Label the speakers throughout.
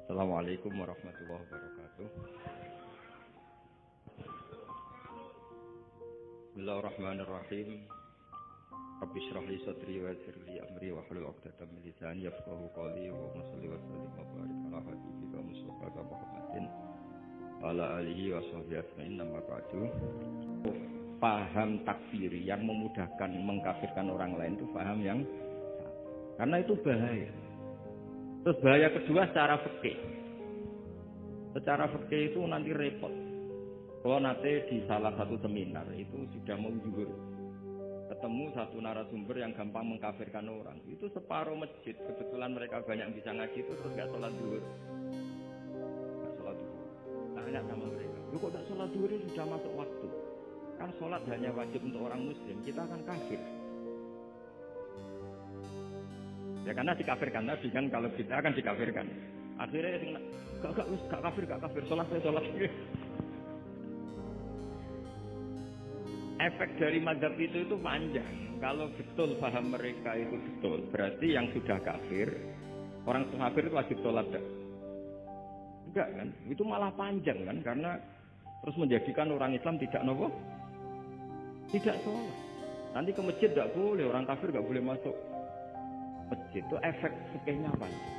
Speaker 1: Assalamualaikum warahmatullahi wabarakatuh. Bismillahirrahmanirrahim. Rabbi shrah li sadri wa yassir li amri wa hlul 'uqdatam min lisani yafqahu qawli wa shalli wa sallim wa barik ala habibika Mustafa Muhammadin wa ala alihi wa sahbihi ajmain. Amma ba'du. Paham takfiri yang memudahkan mengkafirkan orang lain itu paham yang salah. Karena itu bahaya. Terus bahaya kedua secara fikih. Secara fikih itu nanti repot. Kalau nanti di salah satu seminar itu sudah mau zuhur, ketemu satu narasumber yang gampang mengkafirkan orang. Itu separuh masjid, kebetulan mereka banyak bisa ngaji itu terus nggak sholat zuhur. Nggak sholat zuhur. Tanya sama mereka, lu kok nggak sholat zuhur ini sudah masuk waktu? Kan sholat hanya wajib untuk orang muslim, kita akan kafir. Ya karena dikafirkan tadi kan, kalau kita akan dikafirkan. Akhirnya gak kafir, sholat. Efek dari mazhab itu panjang. Kalau betul paham mereka itu betul, berarti yang sudah kafir, orang kafir itu wajib sholat. Enggak kan? Itu malah panjang kan, karena terus menjadikan orang Islam tidak nopo, tidak sholat. Nanti ke masjid tidak boleh, orang kafir nggak boleh masuk masjid. Itu efek fikihnya panjang.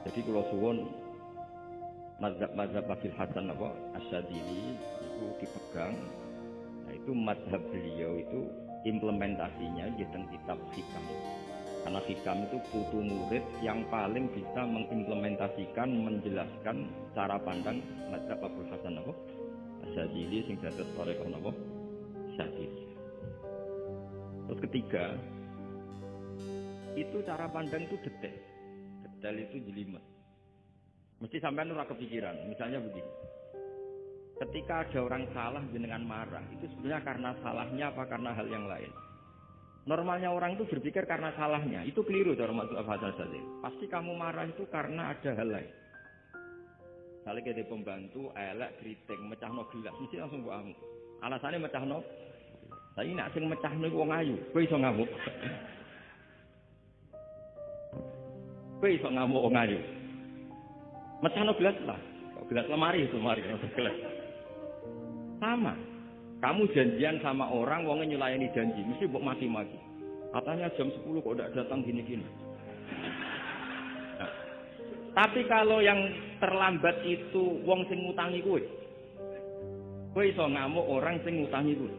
Speaker 1: Jadi kalau suwon mazhab Abil Hasan Asyadzili itu dipegang. Nah itu mazhab beliau itu implementasinya di dalam kitab Hikam. Karena Hikam itu putu murid yang paling bisa mengimplementasikan, menjelaskan cara pandang mazhab Abil Hasan Asyadzili sing dados torikoh Asyadzili. Terus ketiga, itu cara pandang itu detail. Detail itu jelimet. Mesti sampean ora kepikiran. Misalnya begini. Ketika ada orang salah jenengan marah, itu sebenarnya karena salahnya apa karena hal yang lain? Normalnya orang itu berpikir karena salahnya. Itu keliru cara mazhab Hasan. Pasti kamu marah itu karena ada hal lain. Misalnya kayak pembantu, elek, kriting, mecahno gelas, mesti langsung mbok amuk. Alasannya mecahno. Saya nak sing mecahno iku wong ayu, kowe iso ngamuk. Kowe iso ngamuk wong ayu. Mecahno gelas lah. Gelas lemari itu mari gelas. Sama. Kamu janjian sama orang wongnya nyulayani janji, mesti mbok maki-maki. Katanya jam 10 kok udah datang gini-gini. Nah. Tapi kalau yang terlambat itu wong sing ngutangi kowe. Kowe iso ngamuk orang sing ngutangi kowe.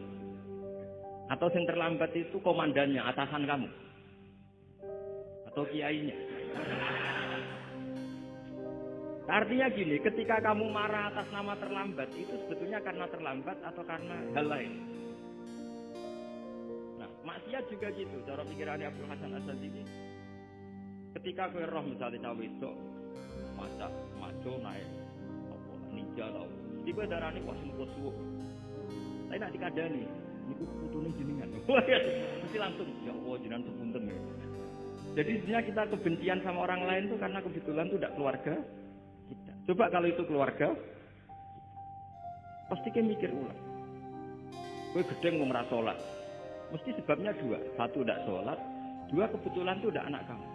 Speaker 1: Atau sing terlambat itu komandannya, atasan kamu. Atau kiainya. Artinya gini, ketika kamu marah atas nama terlambat, itu sebetulnya karena terlambat atau karena hal lain. Nah, maksiat juga gitu. Cara pikirannya Abil Hasan Asyadzili, ketika kowe roh misalnya cawe itu, maco naik, apa ninja tau. Di kowe darane kok semput suwuk. Tapi nak dikandani, niku putune jenengan. Mesti langsung, ya Allah jenengan sepunten ya. Jadi sebenarnya kita kebencian sama orang lain itu karena kebetulan itu tidak keluarga kita. Coba kalau itu keluarga, pasti kita mikir ulang. Gue gedeng mau merasa sholat, mesti sebabnya dua. Satu tidak sholat, dua kebetulan itu udah anak kamu.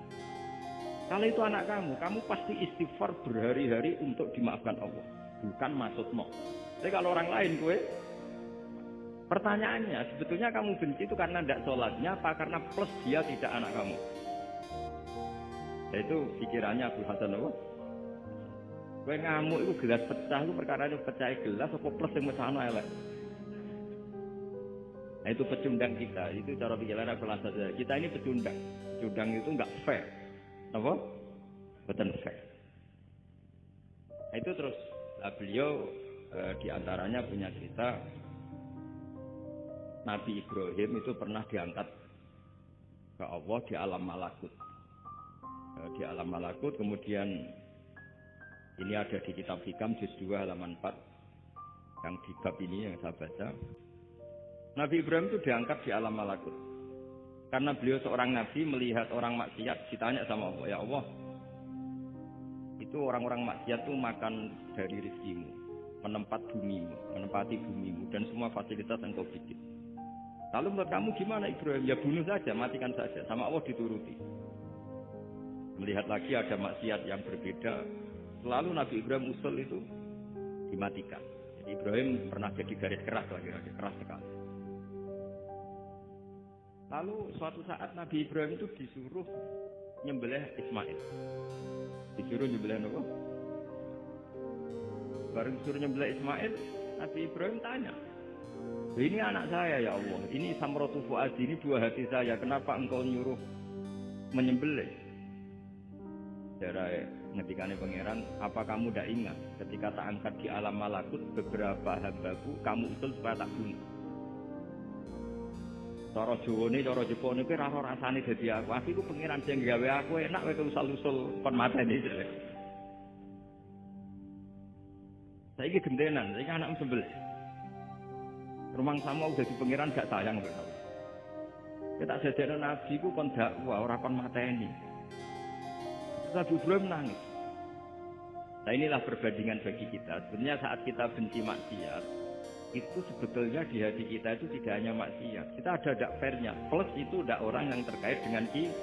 Speaker 1: Kalau itu anak kamu pasti istighfar berhari-hari untuk dimaafkan Allah. Bukan maksudmu. Tapi kalau orang lain gue, pertanyaannya sebetulnya kamu benci itu karena tidak sholatnya apa karena plus dia tidak anak kamu? Itu pikirannya Abil Hasan Kowe ngamuk itu gelas pecah itu perkara itu pecah gelas apa plus yang mecahno elek. Nah itu pecundang kita, itu cara pikiran Abil Hasan. Kita ini pecundang. Pecundang itu enggak fair. Apa? Betul fair. Nah itu terus beliau diantaranya punya cerita Nabi Ibrahim itu pernah diangkat ke Allah di alam malakut. Di alam malakut kemudian ini ada di kitab Hikam juz 2 halaman 4 yang di bab ini yang saya baca. Nabi Ibrahim itu diangkat di alam malakut karena beliau seorang nabi melihat orang maksiat, ditanya sama Allah, ya Allah itu orang-orang maksiat itu makan dari rezekimu, menempati bumimu dan semua fasilitas yang kau bikin. Lalu menurut kamu gimana Ibrahim? Ya bunuh saja, matikan saja. Sama Allah dituruti. Melihat lagi ada maksiat yang berbeda, selalu Nabi Ibrahim usul itu dimatikan. Jadi Ibrahim pernah jadi garis keras lagi, keras sekali. Lalu suatu saat Nabi Ibrahim itu disuruh nyembelih Ismail. Disuruh nyembelih apa? Baru disuruh nyembelih Ismail, Nabi Ibrahim tanya, ini anak saya ya Allah, ini samratu fuadi, ini buah hati saya, kenapa engkau nyuruh menyembelih? Darah ngetikane pangeran, apa kamu tidak ingat ketika tak angkat di alam malakut beberapa hambaku kamu usul supaya tak bunuh. Cara Jawa ini, cara Jepang ini rasa rasane dadi aku. Aku itu pangeran sing gawe aku enak wae usul-usul kon mateni. Saiki gentenan, saiki anak sembelih. Rumang sama udah di pangeran gak sayang kok. Kita jajane nabi ku kon dakwah ora kon mateni. Nabi Ibrahim nangis. Nah inilah perbandingan bagi kita. Sebenarnya saat kita benci maksiat, itu sebetulnya di hati kita itu tidak hanya maksiat. Kita ada fairnya. Plus itu ada orang yang terkait dengan kita.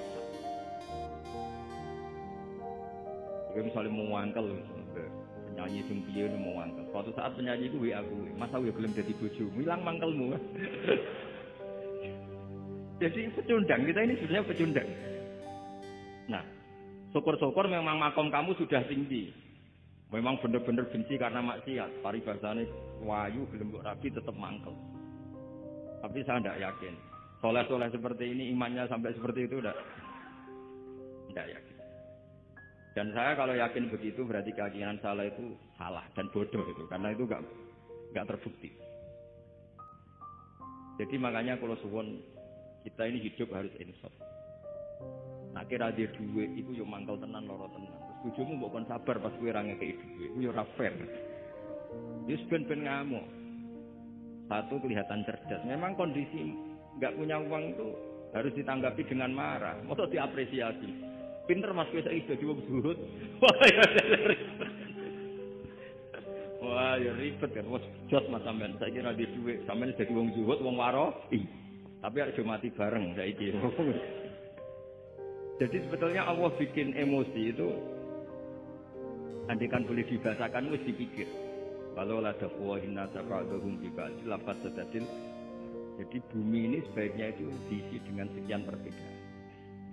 Speaker 1: Jika misalnya mau wangkel, penyanyi sumpiye mau wangkel. Suatu saat penyanyi itu aku, masa gue belum jadi bojomu, hilang mangkelmu. Jadi pecundang, kita ini sebenarnya pecundang. Nah, syukur-syukur memang makom kamu sudah tinggi. Memang benar-benar benci karena maksiat. Paribasane wayu gelembok rapi tetap mangkel. Tapi saya tidak yakin. Soleh-soleh seperti ini imannya sampai seperti itu tidak yakin. Dan saya kalau yakin begitu berarti keyakinan salah itu salah dan bodoh itu. Karena itu nggak terbukti. Jadi makanya kalau suwon kita ini hidup harus insaf. Nah kira dia duit itu yo mangkel tenan loro tenan. Terus bojomu mbok kon sabar pas kowe ra ngekeki duit. Iku yo ora fair. Wis ben ngamuk. Satu kelihatan cerdas. Memang kondisi enggak punya uang itu harus ditanggapi dengan marah. Mosok diapresiasi. Pinter Mas kowe saiki dadi wong zuhud. Wah, ya ribet kan. Wes jos Mas sampean saiki ra di duit, sampean dadi wong zuhud, wong waro. Tapi harus mati bareng saiki. Jadi sebetulnya Allah bikin emosi itu andikan boleh dibahasakan wis dipikir. Walau la taqwa inna taqadhum bi ba'd lafaz tadil. Jadi bumi ini sebaiknya itu diisi dengan sekian perbedaan.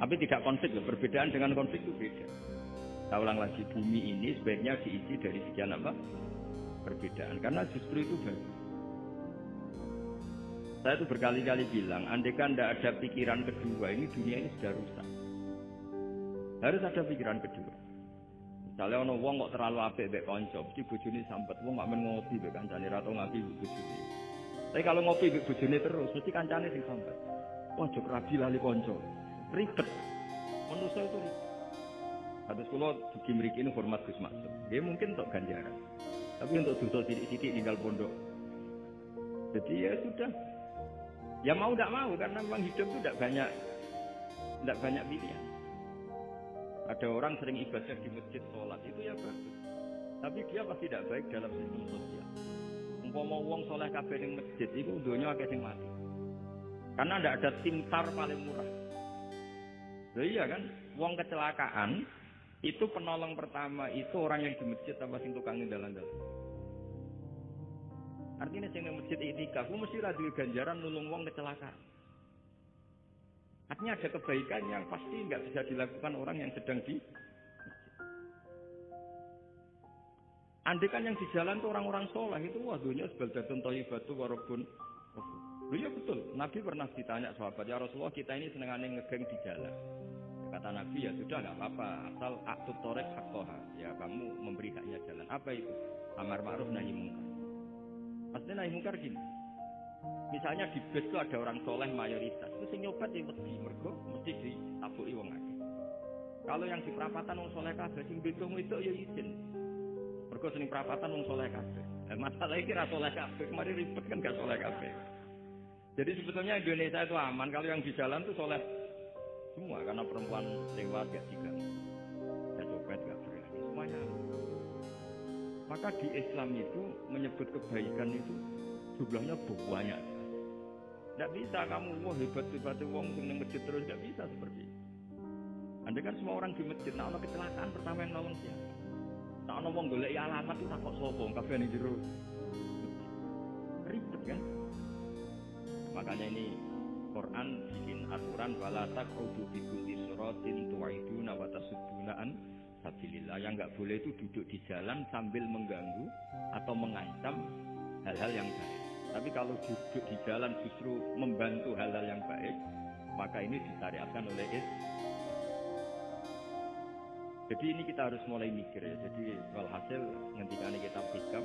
Speaker 1: Tapi tidak konflik, perbedaan dengan konflik itu beda. Saya ulang lagi, bumi ini sebaiknya diisi dari sekian apa? Perbedaan. Karena justru itu bagus. Saya itu berkali-kali bilang, andaikan tidak ada pikiran kedua, ini dunia ini sudah rusak. Harus ada pikiran kedua. Misalnya ono wong kok terlalu apik mbek kanca, mesti bojone sambat wong kok men ngopi mbek kancane ra tau ngopi mbek bojone. Tapi kalau ngopi mbek bojone terus, mesti kancane sing sambat. Wah, jok rabi lali kanca. Ribet. Manusia itu ribet. Kados kula dugi mriki ini hormat Gus Maksud. Dia mungkin untuk ganjaran. Tapi untuk dosa sithik-sithik tinggal pondok. Jadi ya sudah. Ya mau tidak mau karena memang hidup itu tidak banyak pilihan. Ada orang sering ibadah di masjid sholat itu ya bagus. Tapi dia pasti tidak baik dalam sistem sosial. Umpama wong soleh kabeh ning masjid itu donya akeh sing mati. Karena tidak ada tim SAR paling murah. Loh iya kan, wong kecelakaan itu penolong pertama itu orang yang di masjid apa sing tukang dalan-dalan. Artinya sing masjid itikaf mesti ra duwe ganjaran nulung wong kecelakaan. Artinya ada kebaikan yang pasti nggak bisa dilakukan orang yang sedang di andai kan yang di jalan itu orang-orang soleh itu wah dunia sebaldatun thayyibatu wa rabbun. Iya betul. Nabi pernah ditanya sahabat, ya Rasulullah kita ini senengane ngegeng di jalan. Kata Nabi ya sudah nggak apa-apa asal aktut torek haqqoha. Ya kamu memberi haknya jalan. Apa itu? Amar ma'ruf nahi mungkar. Maksudnya nahi mungkar gini. Misalnya di bus itu ada orang soleh mayoritas. Itu sing nyobat ya mesti ditabuki wong akeh. Kalau yang di perapatan wong soleh kabeh sing betung itu ya izin. Mergo sing perapatan wong soleh kabeh. Masalah iki ra soleh kabeh, kemarin ribet kan gak soleh kabeh. Jadi sebetulnya Indonesia itu aman kalau yang di jalan itu soleh semua karena perempuan lewat gak diganggu, gak copet gak berani, semuanya. Maka di Islam itu menyebut kebaikan itu jumlahnya banyak. Tidak bisa kamu wah hebat-hebat wong sing masjid terus gak bisa seperti itu. Anda kan semua orang di masjid, nah ono kecelakaan pertama yang nolong siapa? Nah ono wong golek alamat itu takok sapa, kabeh ning jero. Ribet kan? Makanya ini Quran bikin aturan wala taq'udu bi kulli siratin tu'iduna wa tasudduna an sabilillah. Yang enggak boleh itu duduk di jalan sambil mengganggu atau mengancam hal-hal yang baik. Tapi kalau duduk di jalan justru membantu hal-hal yang baik, maka ini disyariatkan oleh Islam. Jadi ini kita harus mulai mikir ya. Jadi walhasil ngendikane kitab hikam,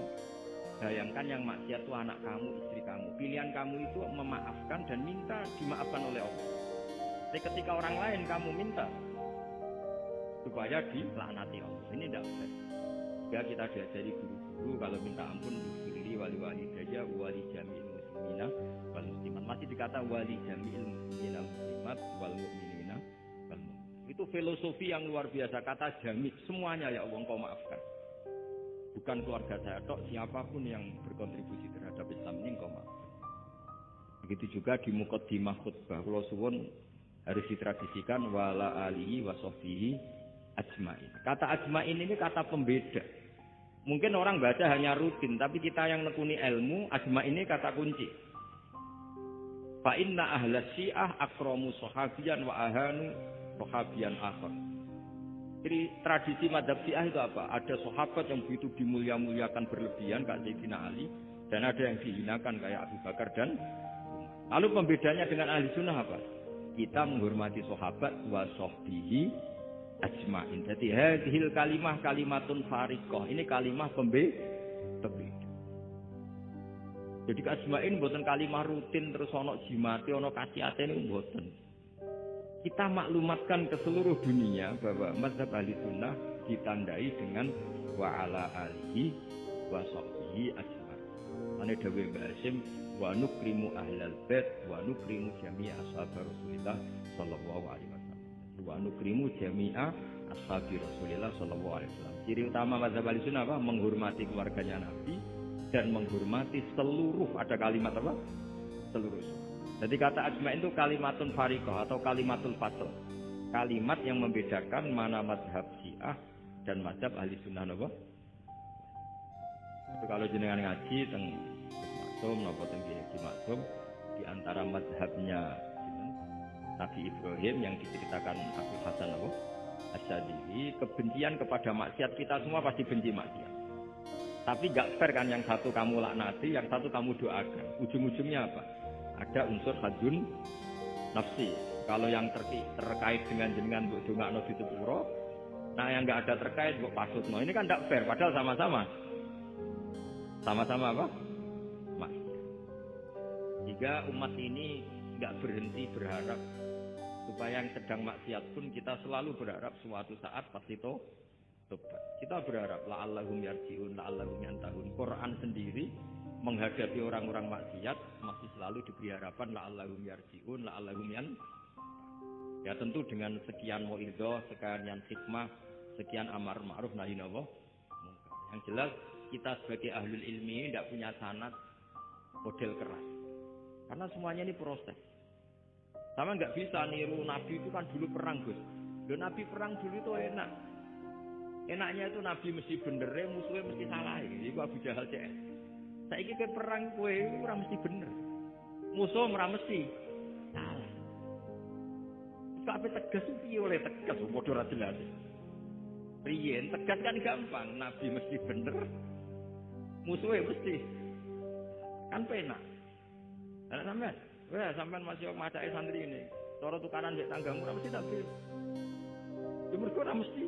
Speaker 1: bayangkan yang maksiat itu anak kamu, istri kamu. Pilihan kamu itu memaafkan dan minta dimaafkan oleh Allah. Tapi ketika orang lain kamu minta supaya dilaknati Allah. Ini tidak fair. Ya kita diajari guru-guru kalau minta ampun firli wali walidayya wali jami'il muslimina wal muslimat. Masih dikata wali jami'il muslimina muslimat wal mu'minina wal mu'min. Itu filosofi yang luar biasa, kata jami' semuanya ya Allah engkau maafkan. Bukan keluarga saya tok, siapapun yang berkontribusi terhadap Islam ini engkau maafkan. Begitu juga di muqaddimah khutbah kula suwun harus ditradisikan wala alihi wa sahbihi ajmain. Kata ajmain ini kata pembeda. Mungkin orang baca hanya rutin, tapi kita yang nekuni ilmu, ajmain ini kata kunci. Fa inna ahla syiah akramu sahabiyan wa ahanu sahabiyan akhar. Jadi tradisi madzhab syiah itu apa? Ada sahabat yang begitu dimulia-muliakan berlebihan kayak Sayyidina Ali, dan ada yang dihinakan kayak Abu Bakar dan Umar. Lalu pembedanya dengan ahli sunnah apa? Kita menghormati sahabat wa sahbihi ajmain. Jadi hadhil kalimah kalimatun fariqah. Ini kalimah pembeda. Jadi ajmain buatan kalimah rutin terus ono jimati ono kasiate niku mboten. Kita maklumatkan ke seluruh dunia bahwa mazhab ahli sunnah ditandai dengan wa ala alihi wa sahbihi ajmain. Ane dawe Mbah Hasyim wa nukrimu ahlal bait wa nukrimu jami'a ashab Rasulillah sallallahu alaihi wasallam. Wa nukrimu jami'a ashabi Rasulillah sallallahu alaihi wasallam. Ciri utama mazhab Ahlussunnah apa? Menghormati keluarganya Nabi dan menghormati seluruh, ada kalimat apa? Seluruh. Jadi kata ajma'in itu kalimatun fariqah atau kalimatul fasl. Kalimat yang membedakan mana mazhab Syiah dan mazhab Ahlussunnah apa? Itu kalau jenengan ngaji teng Maksum napa teng Kiai Maksum di antara mazhabnya Nabi Ibrahim yang diceritakan Abdul Hasan Asy'adili, kebencian kepada maksiat kita semua pasti benci maksiat. Tapi gak fair kan, yang satu kamu laknati, yang satu kamu doakan. Ujung-ujungnya apa? Ada unsur hadzun nafsi. Kalau yang terkait dengan jenengan mbok dongakno ditepuro, nah yang enggak ada terkait mbok pasutno. Ini kan gak fair, padahal sama-sama apa? Maksiat. Jika umat ini enggak berhenti berharap supaya yang sedang maksiat pun kita selalu berharap suatu saat pasti tobat. Kita berharap la'allahum yarji'un, la'allahum yantahun. Quran sendiri menghadapi orang-orang maksiat masih selalu diberi harapan la'allahum yarji'un, la'allahum yantahun. Ya tentu dengan sekian mau'idhah, sekian hikmah, sekian amar ma'ruf nahi munkar. Yang jelas kita sebagai ahlul ilmi tidak punya sanad model keras. Karena semuanya ini proses. Sama nggak bisa niru Nabi itu kan dulu perang Gus. Loh Nabi perang dulu itu enak. Enaknya itu Nabi mesti bener, musuhnya mesti salah. Itu Abu Jahal CS. Saiki ke perang kowe ora mesti bener. Musuh ora mesti salah. Kabeh tegas piye oleh tegas padha ora jelas. Riyen tegas kan gampang, Nabi mesti bener. Musuhnya mesti kan penak. Lah sampean wah, sampean masih macake santri ini. Cara tukaran mbek tanggamu ora mesti tapi. Mergo ora mesti